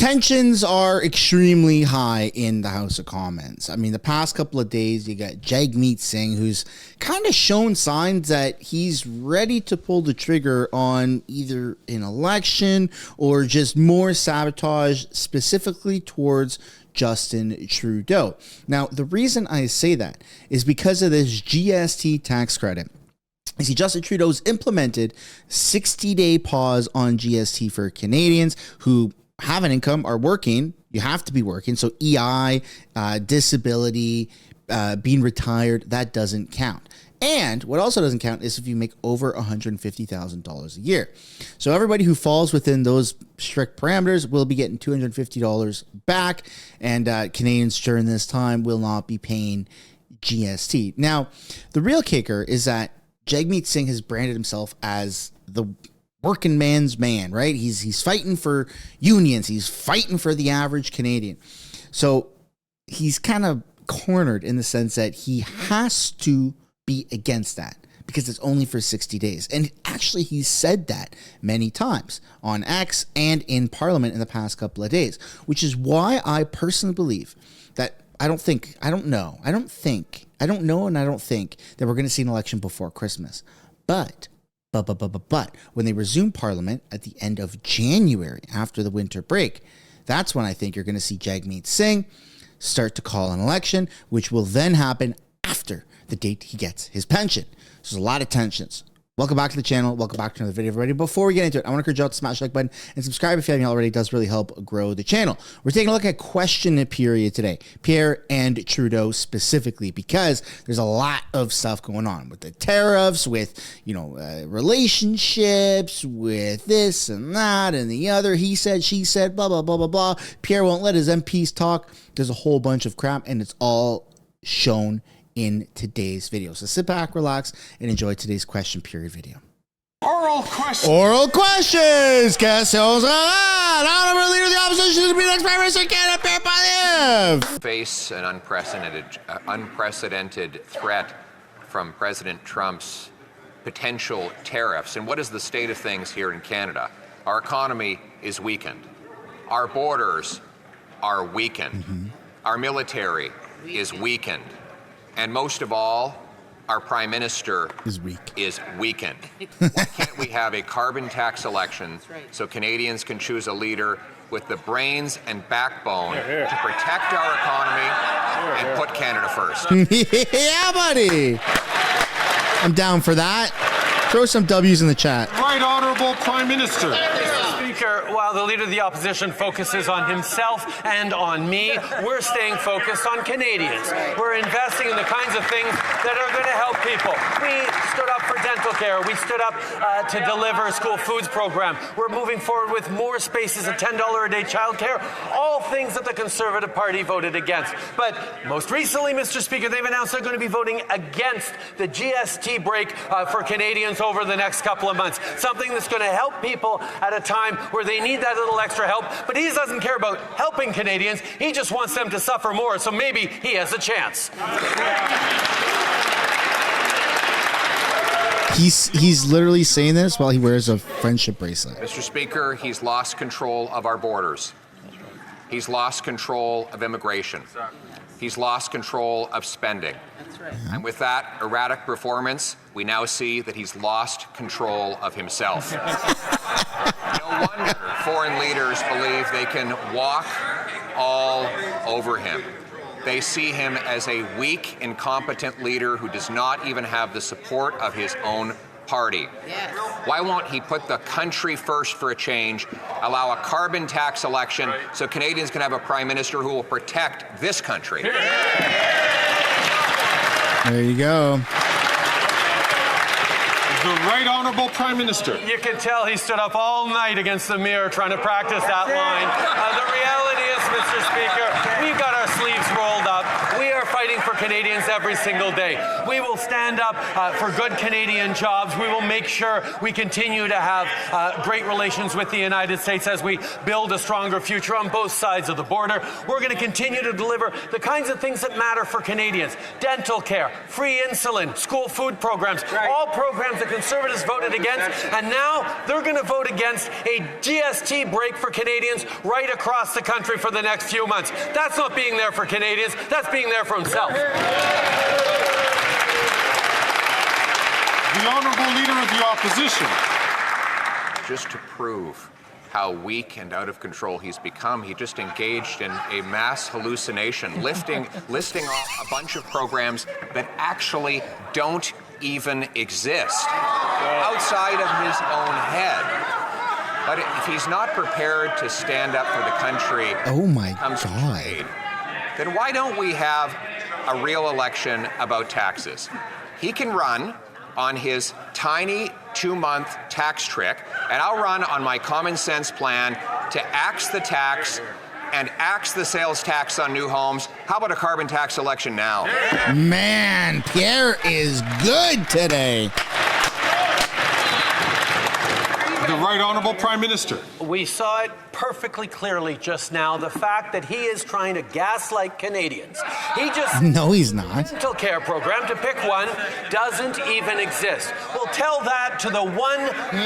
tensions are extremely high in the House of Commons. I mean, the past couple of days, you got Jagmeet Singh, who's kind of shown signs that he's ready to pull the trigger on either an election or just more sabotage, specifically towards Justin Trudeau. Now, the reason I say that is because of this GST tax credit. You see, Justin Trudeau's implemented 60-day pause on GST for Canadians who have an income, are working. You have to be working. So EI, disability, being retired, that doesn't count. And what also doesn't count is if you make over $150,000 a year. So everybody who falls within those strict parameters will be getting $250 back. And Canadians during this time will not be paying GST. Now, the real kicker is that Jagmeet Singh has branded himself as the working man's man, right? He's fighting for unions. He's fighting for the average Canadian. So he's kind of cornered in the sense that he has to be against that because it's only for 60 days. And actually, he's said that many times on X and in Parliament in the past couple of days, which is why I personally believe that I don't know and I don't think that we're going to see an election before Christmas. But when they resume Parliament at the end of January after the winter break, that's when I think you're going to see Jagmeet Singh start to call an election, which will then happen after the date he gets his pension. So there's a lot of tensions. Welcome back to the channel. Welcome back to another video, everybody. Before we get into it, I want to encourage you all to smash the like button and subscribe if you haven't already. It does really help grow the channel. We're taking a look at question period today. Pierre and Trudeau specifically, because there's a lot of stuff going on with the tariffs, with, relationships, with this and that and the other. He said, she said, blah, blah, blah, blah, blah. Pierre won't let his MPs talk. There's a whole bunch of crap, and it's all shown in today's video. So sit back, relax, and enjoy today's question period video. Oral questions. Oral questions. Questions. Honorable Leader of the Opposition to be the next Prime Minister, Canada, Pierre Poilievre. Face an unprecedented threat from President Trump's potential tariffs. And what is the state of things here in Canada? Our economy is weakened. Our borders are weakened. Our military is weakened. And most of all, our Prime Minister is weakened. Why can't we have a carbon tax election so Canadians can choose a leader with the brains and backbone to protect our economy and put Canada first? Yeah, buddy. I'm down for that. Throw some W's in the chat. Right Honourable Prime Minister. Speaker, while the Leader of the Opposition focuses on himself and on me, we're staying focused on Canadians. We're investing in the kinds of things that are going to help people. We stood up for dental care. We stood up to deliver a school foods program. We're moving forward with more spaces of $10 a day childcare, all things that the Conservative Party voted against. But most recently, Mr. Speaker, they've announced they're going to be voting against the GST break for Canadians over the next couple of months, something that's going to help people at a time where they need that little extra help. But he doesn't care about helping Canadians. He just wants them to suffer more, so maybe he has a chance. He's literally saying this while he wears a friendship bracelet. Mr. Speaker, he's lost control of our borders. He's lost control of immigration. He's lost control of spending. That's right. And with that erratic performance, we now see that he's lost control of himself. No wonder foreign leaders believe they can walk all over him. They see him as a weak, incompetent leader who does not even have the support of his own party. Yes. Why won't he put the country first for a change, allow a carbon tax election so Canadians can have a Prime Minister who will protect this country? There you go. The Right Honourable Prime Minister. You can tell he stood up all night against the mirror trying to practice that line. The reality is, Mr. Speaker, we've got our sleeves rolled up. We are fighting for Canadians every single day. We will stand up for good Canadian jobs. We will make sure we continue to have great relations with the United States as we build a stronger future on both sides of the border. We're going to continue to deliver the kinds of things that matter for Canadians. Dental care, free insulin, school food programs, all programs that Conservatives voted against, and now they're going to vote against a GST break for Canadians right across the country for the next few months. That's not being there for Canadians, that's being there for himself. The Honourable Leader of the Opposition. Just to prove how weak and out of control he's become, he just engaged in a mass hallucination, listing off a bunch of programs that actually don't even exist outside of his own head. But if he's not prepared to stand up for the country, oh my God, God, then why don't we have a real election about taxes? He can run on his tiny 2-month tax trick, and I'll run on my common sense plan to axe the tax and axe the sales tax on new homes. How about a carbon tax election now? Man, Pierre is good today. The Right Honourable Prime Minister. We saw it perfectly clearly just now, the fact that he is trying to gaslight Canadians. He just... No, he's not. Dental care program, to pick one, doesn't even exist. We'll tell that to the 1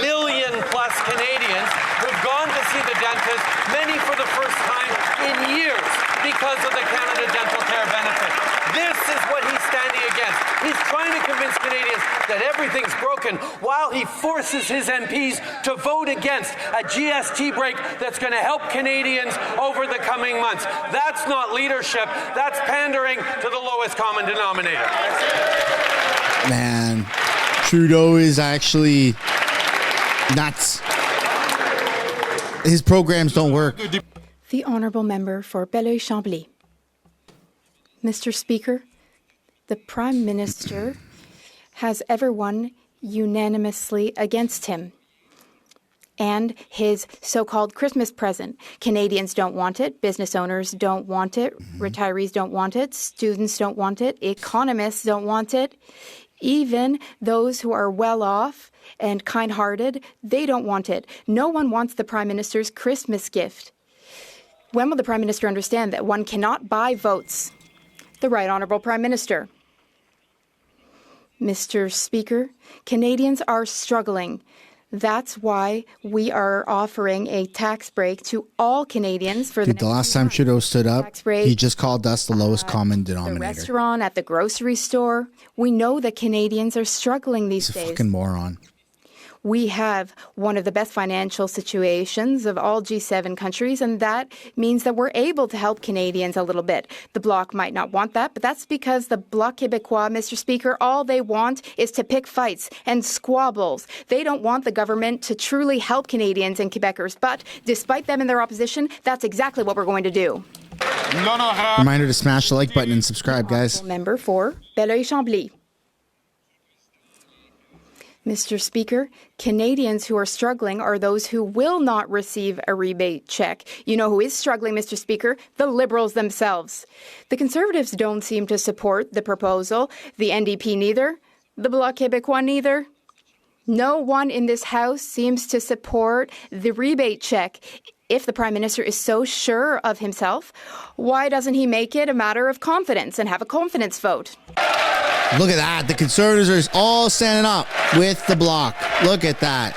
million plus Canadians who've gone to see the dentist, many for the first time in years because of the Canada Dental Care benefit. This is what he's standing against. He's trying to convince Canadians that everything's broken while he forces his MPs to vote against a GST break that's going to help Canadians over the coming months. That's not leadership. That's pandering to the lowest common denominator. Man, Trudeau is actually nuts. His programs don't work. The Honourable Member for Belleuil-Chambly. Mr. Speaker, the Prime Minister has everyone unanimously against him and his so-called Christmas present. Canadians don't want it. Business owners don't want it. Retirees don't want it. Students don't want it. Economists don't want it. Even those who are well off and kind-hearted, they don't want it. No one wants the Prime Minister's Christmas gift. When will the Prime Minister understand that one cannot buy votes? The Right Honourable Prime Minister. Mr. Speaker, Canadians are struggling. That's why we are offering a tax break to all Canadians for Dude, the last time Trudeau stood up, he just called us the lowest common denominator. The restaurant, at the grocery store. We know that Canadians are struggling these days. He's a fucking moron. We have one of the best financial situations of all G7 countries, and that means that we're able to help Canadians a little bit. The Bloc might not want that, but that's because the Bloc Québécois, Mr. Speaker, all they want is to pick fights and squabbles. They don't want the government to truly help Canadians and Quebecers, but despite them in their opposition, that's exactly what we're going to do. Reminder to smash the like button and subscribe, guys. Member for Belleuil-Chambly. Mr. Speaker, Canadians who are struggling are those who will not receive a rebate check. You know who is struggling, Mr. Speaker? The Liberals themselves. The Conservatives don't seem to support the proposal. The NDP neither. The Bloc Québécois neither. No one in this House seems to support the rebate check. If the Prime Minister is so sure of himself, why doesn't he make it a matter of confidence and have a confidence vote? Look at that. The Conservatives are all standing up with the Bloc. Look at that.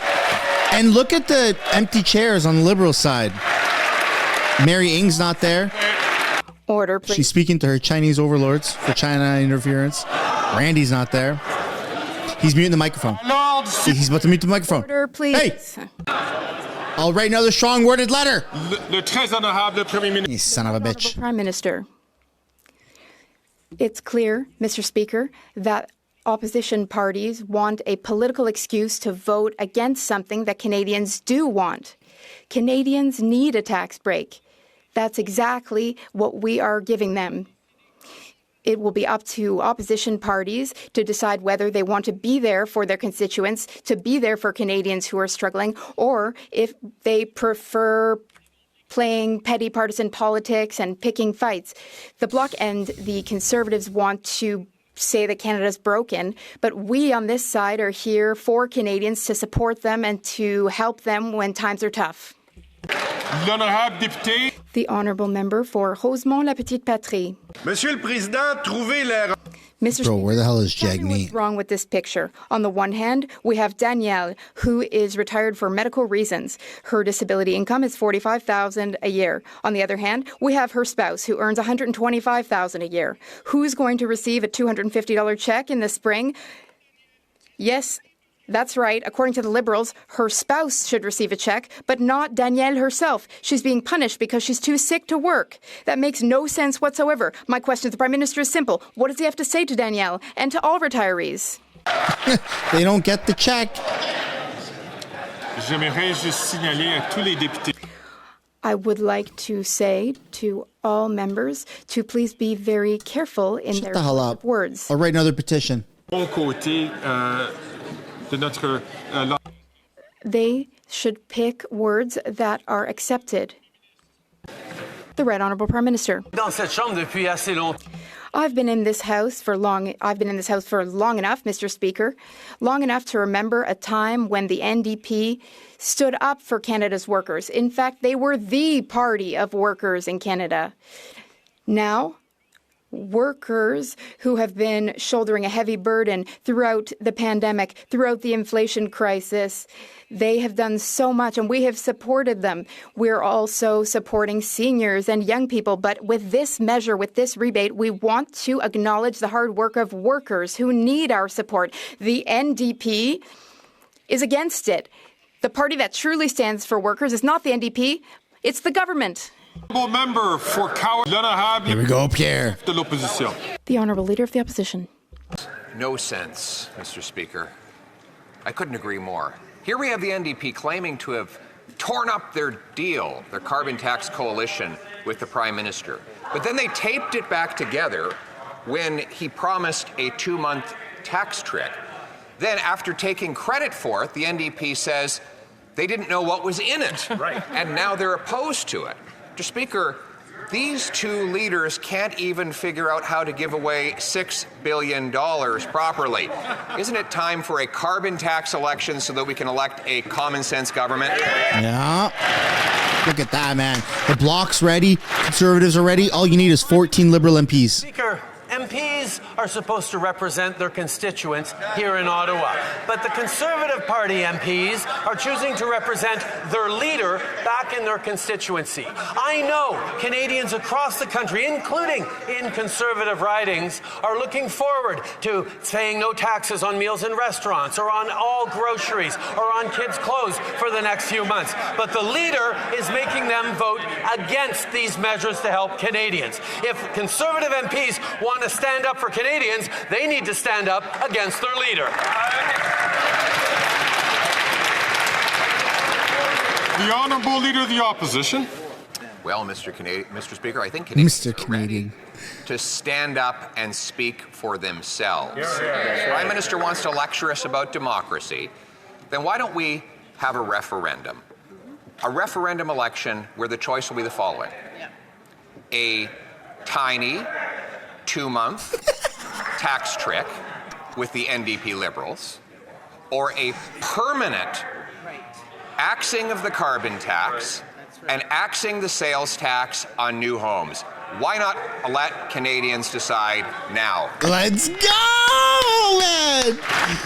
And look at the empty chairs on the Liberal side. Mary Ng's not there. Order, please. She's speaking to her Chinese overlords for China interference. Randy's not there. He's muting the microphone. He's about to mute the microphone. Order, please. Hey! I'll write another strong-worded letter. Le très honorable Premier Ministre. You son of a bitch. Prime Minister. It's clear, Mr. Speaker, that opposition parties want a political excuse to vote against something that Canadians do want. Canadians need a tax break. That's exactly what we are giving them. It will be up to opposition parties to decide whether they want to be there for their constituents, to be there for Canadians who are struggling, or if they prefer playing petty partisan politics and picking fights. The Bloc and the Conservatives want to say that Canada's broken, but we on this side are here for Canadians to support them and to help them when times are tough. L'honorable député. The Honourable Member for Rosemont-la-Petite-Patrie. Monsieur le Président, trouvez l'erreur. Mr. Bro, where the hell is Tell me Jagmeet? what's wrong with this picture? On the one hand, we have Danielle, who is retired for medical reasons. Her disability income is $45,000 a year. On the other hand, we have her spouse, who earns $125,000 a year. Who's going to receive a $250 check in the spring? Yes, that's right. According to the Liberals, her spouse should receive a check, but not Danielle herself. She's being punished because she's too sick to work. That makes no sense whatsoever. My question to the Prime Minister is simple. What does he have to say to Danielle and to all retirees? They don't get the check. J'aimerais juste signaler à tous les députés. I would like to say to all members to please be very careful in Shut their the hell up. words. I'll write another petition. Bon côté de notre They should pick words that are accepted. The Right Honourable Prime Minister. Dans cette chambre depuis assez longtemps. I've been in this house for long enough, Mr. Speaker, long enough to remember a time when the NDP stood up for Canada's workers. In fact, they were the party of workers in Canada. Now, workers who have been shouldering a heavy burden throughout the pandemic, throughout the inflation crisis, they have done so much and we have supported them. We're also supporting seniors and young people. But with this measure, with this rebate, we want to acknowledge the hard work of workers who need our support. The NDP is against it. The party that truly stands for workers is not the NDP, it's the government. Member for Coward. L'honorable Here we go, Pierre. de l'opposition. The Honourable Leader of the Opposition. No sense, Mr. Speaker. I couldn't agree more. Here we have the NDP claiming to have torn up their deal, their carbon tax coalition, with the Prime Minister. But then they taped it back together when he promised a 2-month tax trick. Then, after taking credit for it, the NDP says they didn't know what was in it. Right. And now they're opposed to it. Mr. Speaker, these two leaders can't even figure out how to give away $6 billion properly. Isn't it time for a carbon tax election so that we can elect a common sense government? Yeah. Look at that, man. The Bloc's ready. Conservatives are ready. All you need is 14 Liberal MPs. Speaker, MPs are supposed to represent their constituents here in Ottawa, but the Conservative Party MPs are choosing to represent their leader back in their constituency. I know Canadians across the country, including in Conservative ridings, are looking forward to paying no taxes on meals in restaurants or on all groceries or on kids' clothes for the next few months. But the leader is making them vote against these measures to help Canadians. If Conservative MPs want to stand up for Canadians, they need to stand up against their leader. The Honourable Leader of the Opposition. Well, Mr. Speaker, I think Canadians Mr. are Canadian. ready to stand up and speak for themselves. If the Prime Minister wants to lecture us about democracy, then why don't we have a referendum? A referendum election where the choice will be the following. A tiny 2-month tax trick with the NDP Liberals, or a permanent axing of the carbon tax and axing the sales tax on new homes. Why not let Canadians decide now? Let's go, man.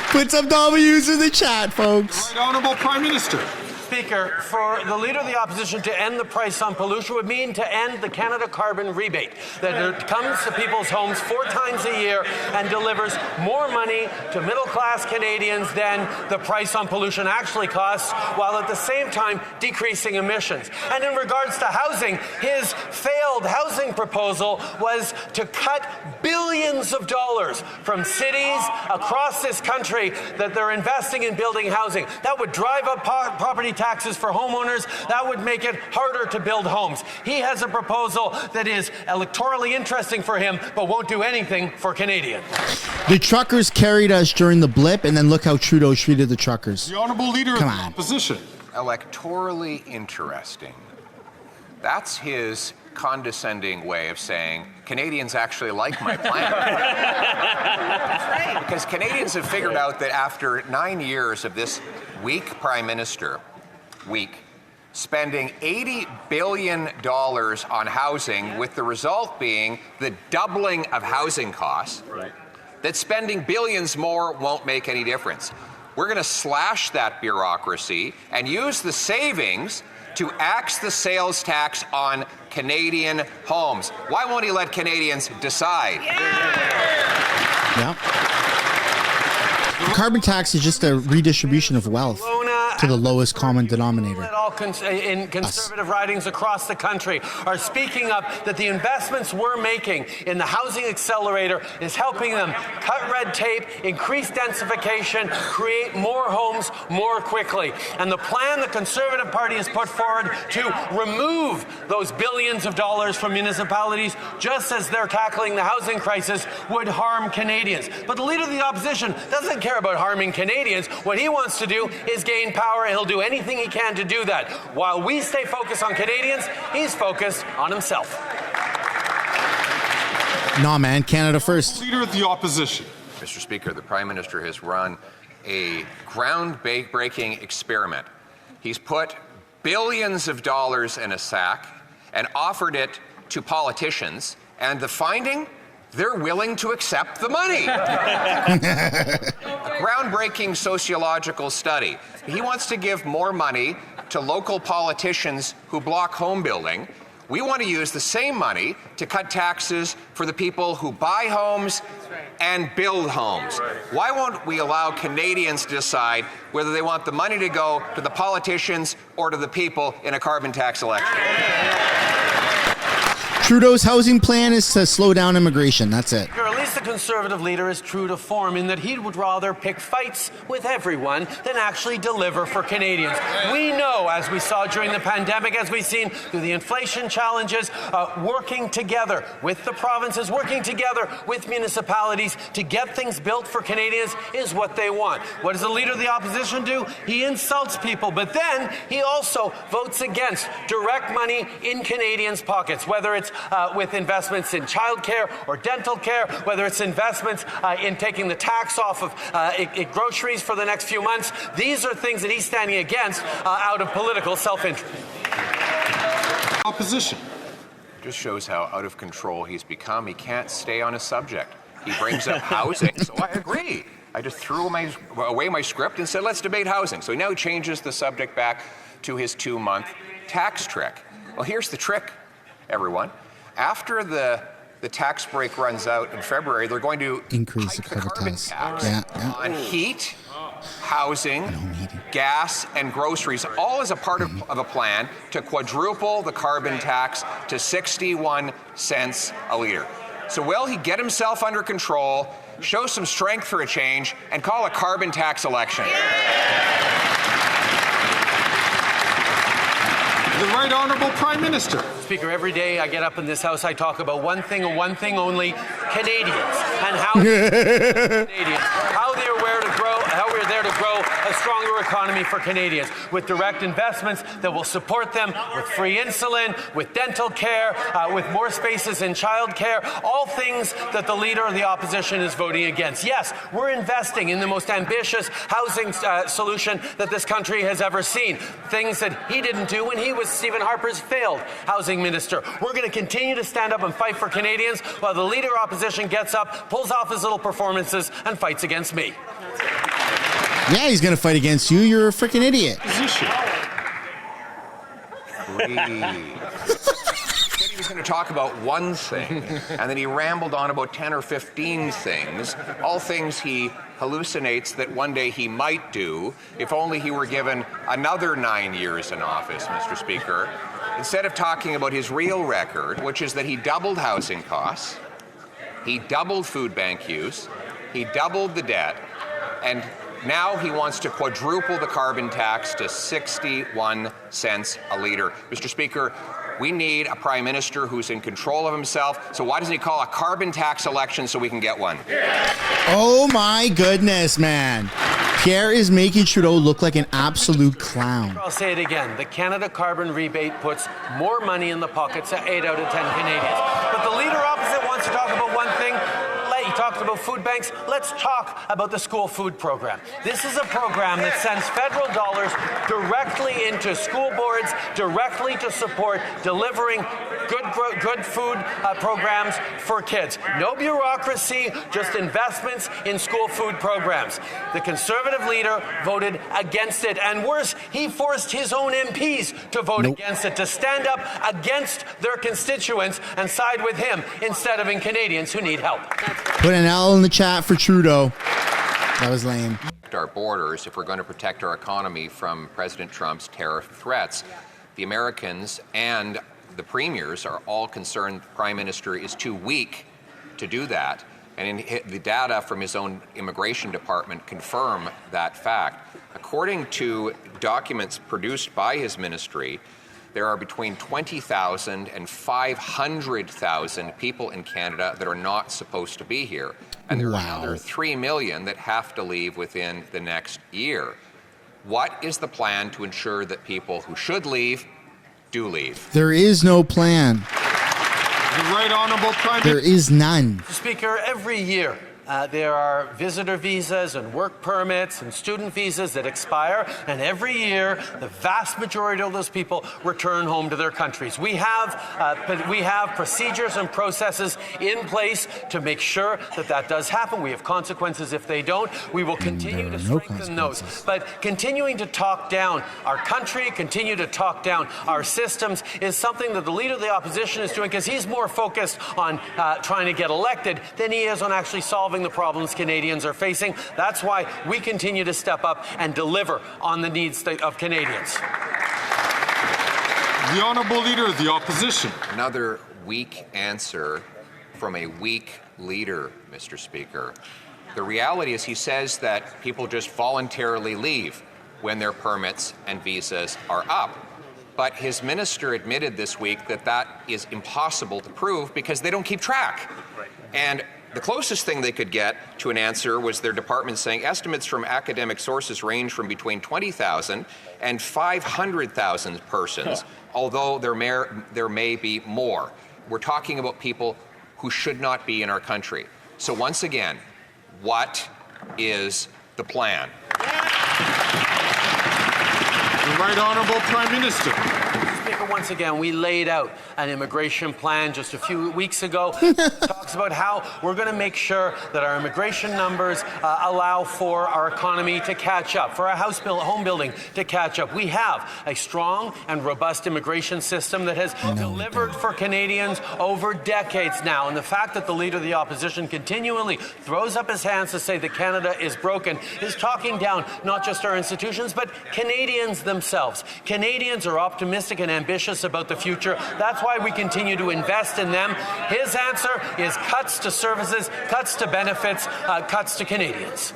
Put some W's in the chat, folks. Right Honourable Prime Minister. Speaker, for the Leader of the Opposition to end the price on pollution would mean to end the Canada carbon rebate that comes to people's homes 4 times a year and delivers more money to middle-class Canadians than the price on pollution actually costs, while at the same time decreasing emissions. And in regards to housing, his failed housing proposal was to cut billions of dollars from cities across this country that they're investing in building housing. That would drive up property taxes for homeowners. That would make it harder to build homes. He has a proposal that is electorally interesting for him, but won't do anything for Canadians. The truckers carried us during the blip, and then look how Trudeau treated the truckers. The Honourable Leader Come of the on. Opposition. Electorally interesting. That's his condescending way of saying Canadians actually like my plan. Because Canadians have figured out that after 9 years of this weak prime minister, spending $80 billion on housing, with the result being the doubling of housing costs, that spending billions more won't make any difference. We're going to slash that bureaucracy and use the savings to axe the sales tax on Canadian homes. Why won't he let Canadians decide? Yeah. The carbon tax is just a redistribution of wealth to the lowest common denominator. All in conservative ridings across the country are speaking up that the investments we're making in the housing accelerator is helping them cut red tape, increase densification, create more homes more quickly. And the plan the Conservative Party has put forward to remove those billions of dollars from municipalities, just as they're tackling the housing crisis, would harm Canadians. But the Leader of the Opposition doesn't care about harming Canadians. What he wants to do is gain power, and he'll do anything he can to do that. While we stay focused on Canadians, he's focused on himself. Nah, man, Canada first. Leader of the Opposition. Mr. Speaker, the Prime Minister has run a groundbreaking experiment. He's put billions of dollars in a sack and offered it to politicians, and the finding? They're willing to accept the money. A groundbreaking sociological study. He wants to give more money to local politicians who block home building. We want to use the same money to cut taxes for the people who buy homes and build homes. Why won't we allow Canadians to decide whether they want the money to go to the politicians or to the people in a carbon tax election? Trudeau's housing plan is to slow down immigration. That's it. Or at least the Conservative leader is true to form in that he would rather pick fights with everyone than actually deliver for Canadians. We know, as we saw during the pandemic, as we've seen through the inflation challenges, working together with the provinces, working together with municipalities to get things built for Canadians is what they want. What does the Leader of the Opposition do? He insults people, but then he also votes against direct money in Canadians' pockets, whether it's with investments in childcare or dental care, whether it's investments in taking the tax off of groceries for the next few months. These are things that he's standing against out of political self-interest. Opposition. Just shows how out of control he's become. He can't stay on a subject. He brings up housing, so I agree. I just threw away my script and said, let's debate housing. So he now changes the subject back to his 2-month tax trick. Well, here's the trick, everyone. After the tax break runs out in February, they're going to increase the carbon tax yeah. on heat, housing, gas, and groceries, all as a part of a plan to quadruple the carbon tax to 61 cents a litre. So will he get himself under control, show some strength for a change, and call a carbon tax election? The Right Honourable Prime Minister. Speaker, every day I get up in this house, I talk about one thing and one thing only: Canadians, and how Canadians, how they are where to grow, how we're there to grow a stronger economy for Canadians with direct investments that will support them with free insulin, with dental care, with more spaces in childcare, all things that the Leader of the Opposition is voting against. Yes, we're investing in the most ambitious housing solution that this country has ever seen. Things that he didn't do when he was Stephen Harper's failed housing minister. We're going to continue to stand up and fight for Canadians while the Leader of Opposition gets up, pulls off his little performances, and fights against me. Yeah, he's going to fight against you. You're a freaking idiot. Said he was going to talk about one thing, and then he rambled on about 10 or 15 things, all things he hallucinates that one day he might do if only he were given another 9 years in office, Mr. Speaker. Instead of talking about his real record, which is that he doubled housing costs, he doubled food bank use, he doubled the debt, and now he wants to quadruple the carbon tax to 61 cents a litre. Mr. Speaker, we need a Prime Minister who's in control of himself, so why doesn't he call a carbon tax election so we can get one? Oh my goodness, man. Pierre is making Trudeau look like an absolute clown. I'll say it again. The Canada carbon rebate puts more money in the pockets of 8 out of 10 Canadians. But the leader opposite wants to talk about one thing. He talked about food banks. Let's talk about the school food program. This is a program that sends federal dollars directly into school boards, directly to support delivering good food programs for kids. No bureaucracy, just investments in school food programs. The Conservative leader voted against it, and worse, he forced his own MPs to vote against it, to stand up against their constituents and side with him instead of in Canadians who need help. Put an L in the chat for Trudeau. That was lame. Our borders, if we're going to protect our economy from President Trump's tariff threats, the Americans and the premiers are all concerned the Prime Minister is too weak to do that. And the data from his own immigration department confirm that fact. According to documents produced by his ministry, there are between 20,000 and 500,000 people in Canada that are not supposed to be here. And there are another 3 million that have to leave within the next year. What is the plan to ensure that people who should leave do leave? There is no plan. The Right Honourable Prime There is none. Speaker, every year there are visitor visas and work permits and student visas that expire, and every year the vast majority of those people return home to their countries. We have procedures and processes in place to make sure that that does happen. We have consequences if they don't. We will continue to strengthen those. But continuing to talk down our country, continue to talk down our systems is something that the Leader of the Opposition is doing because he's more focused on trying to get elected than he is on actually solving the problems Canadians are facing. That's why we continue to step up and deliver on the needs of Canadians. The Honourable Leader of the Opposition. Another weak answer from a weak leader, Mr. Speaker. The reality is he says that people just voluntarily leave when their permits and visas are up. But his minister admitted this week that that is impossible to prove because they don't keep track. And the closest thing they could get to an answer was their department saying estimates from academic sources range from between 20,000 and 500,000 persons, although there may be more. We're talking about people who should not be in our country. So once again, what is the plan? The Right Honourable Prime Minister. Speaker, once again, we laid out an immigration plan just a few weeks ago. Talks about how we're going to make sure that our immigration numbers allow for our economy to catch up, for our home building to catch up. We have a strong and robust immigration system that has delivered for Canadians over decades now. And the fact that the Leader of the Opposition continually throws up his hands to say that Canada is broken is talking down not just our institutions, but Canadians themselves. Canadians are optimistic and ambitious about the future. That's why we continue to invest in them. His answer is cuts to services, cuts to benefits, cuts to Canadians.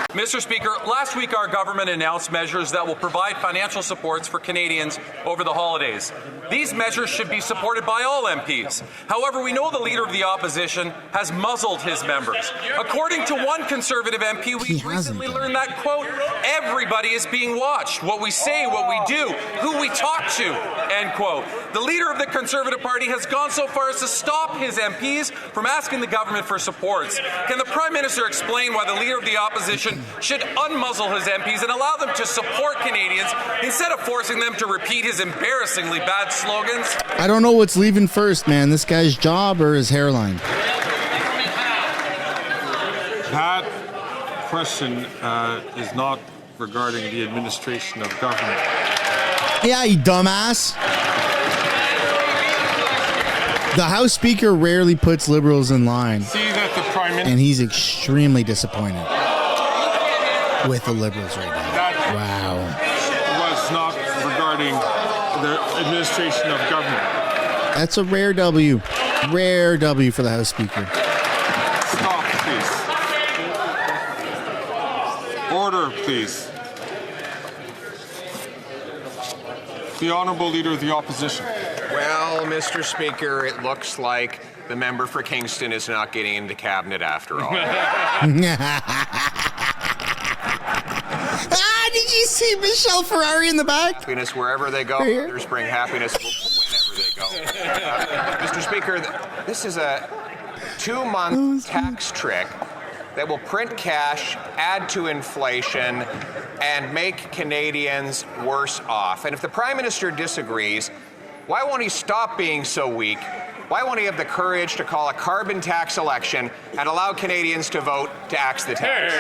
Mr. Speaker, last week our government announced measures that will provide financial supports for Canadians over the holidays. These measures should be supported by all MPs. However, we know the Leader of the Opposition has muzzled his members. According to one Conservative MP, we recently learned that, quote, everybody is being watched. What we say, what we do, who we talk to, end quote. The Leader of the Conservative Party has gone so far as to stop his MPs from asking the government for supports. Can the Prime Minister explain why the Leader of the Opposition should unmuzzle his MPs and allow them to support Canadians instead of forcing them to repeat his embarrassingly bad slogans? I don't know what's leaving first, man. This guy's job or his hairline? That question is not regarding the administration of government. Yeah, you dumbass. The House Speaker rarely puts Liberals in line. See that the Prime Minister... And he's extremely disappointed with the Liberals right now. That was not regarding the administration of government. That's a rare W. Rare W for the House Speaker. Stop, please. Order, please. The Honourable Leader of the Opposition. Well, Mr. Speaker, it looks like the member for Kingston is not getting into cabinet after all. Did you see Michelle Ferrari in the back? Happiness wherever they go. Others bring happiness whenever they go. Mr. Speaker, this is a 2-month tax trick that will print cash, add to inflation, and make Canadians worse off. And if the Prime Minister disagrees, why won't he stop being so weak? Why won't he have the courage to call a carbon tax election and allow Canadians to vote to axe the tax?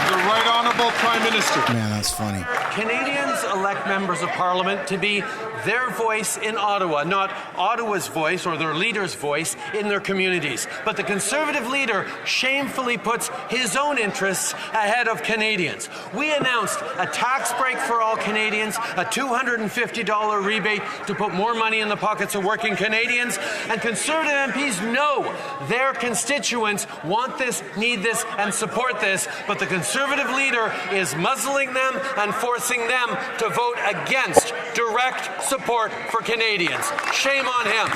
The Right Honourable Prime Minister. Man, that's funny. Canadians elect members of Parliament to be their voice in Ottawa, not Ottawa's voice or their leader's voice in their communities. But the Conservative leader shamefully puts his own interests ahead of Canadians. We announced a tax break for all Canadians, a $250 rebate to put more money in the pockets of working Canadians, and Conservative MPs know their constituents want this, need this, and support this, but the Conservative leader is muzzling them and forcing them to vote against direct support for Canadians. Shame on him.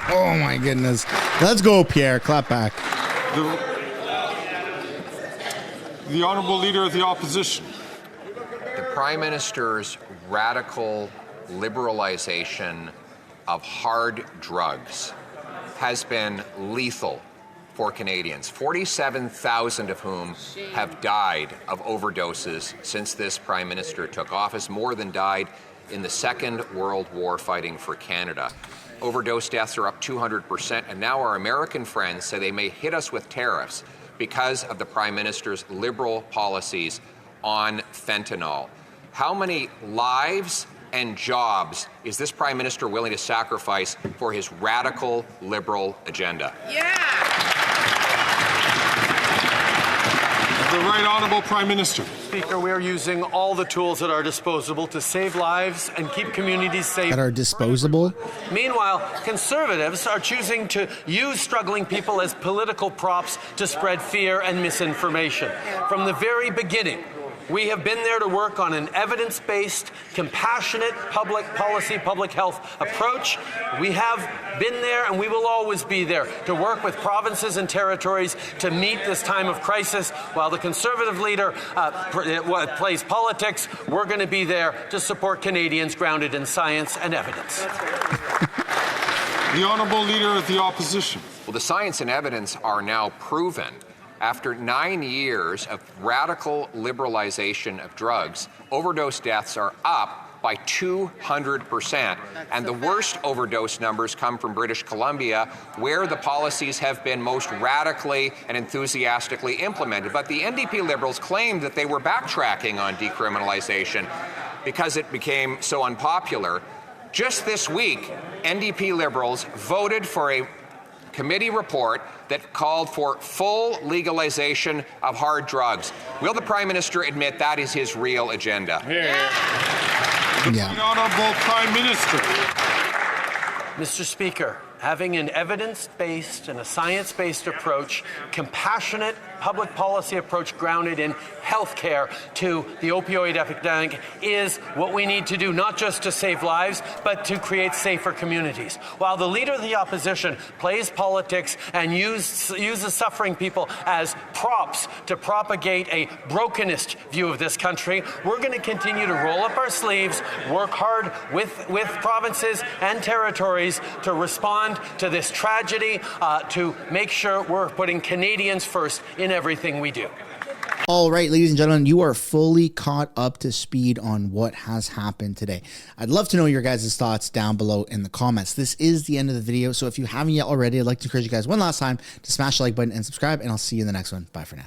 Oh my goodness. Let's go, Pierre. Clap back. The Honourable Leader of the Opposition. The Prime Minister's radical liberalization of hard drugs has been lethal for Canadians, 47,000 of whom have died of overdoses since this Prime Minister took office, more than died in the Second World War fighting for Canada. Overdose deaths are up 200%, and now our American friends say they may hit us with tariffs because of the Prime Minister's liberal policies on fentanyl. How many lives and jobs is this Prime Minister willing to sacrifice for his radical liberal agenda? The Right Honourable Prime Minister. Speaker, we are using all the tools at our disposal to save lives and keep communities safe. That are disposable? Meanwhile, Conservatives are choosing to use struggling people as political props to spread fear and misinformation. From the very beginning, we have been there to work on an evidence-based, compassionate public policy, public health approach. We have been there and we will always be there to work with provinces and territories to meet this time of crisis. While the Conservative leader plays politics, we're going to be there to support Canadians grounded in science and evidence. The Honourable Leader of the Opposition. Well, the science and evidence are now proven. After 9 years of radical liberalization of drugs, overdose deaths are up by 200%. And the worst overdose numbers come from British Columbia, where the policies have been most radically and enthusiastically implemented. But the NDP Liberals claimed that they were backtracking on decriminalization because it became so unpopular. Just this week, NDP Liberals voted for a committee report that called for full legalization of hard drugs. Will the Prime Minister admit that is his real agenda? The Honourable Prime Minister. Mr. Speaker, having an evidence-based and a science-based approach, compassionate public policy approach grounded in health care to the opioid epidemic is what we need to do, not just to save lives, but to create safer communities. While the Leader of the Opposition plays politics and uses suffering people as props to propagate a brokenist view of this country, we're going to continue to roll up our sleeves, work hard with provinces and territories to respond to this tragedy, to make sure we're putting Canadians first in everything we do. All right, ladies and gentlemen, you are fully caught up to speed on what has happened today. I'd love to know your guys' thoughts down below in the comments. This is the end of the video, so if you haven't yet already, I'd like to encourage you guys one last time to smash the like button and subscribe, and I'll see you in the next one. Bye for now.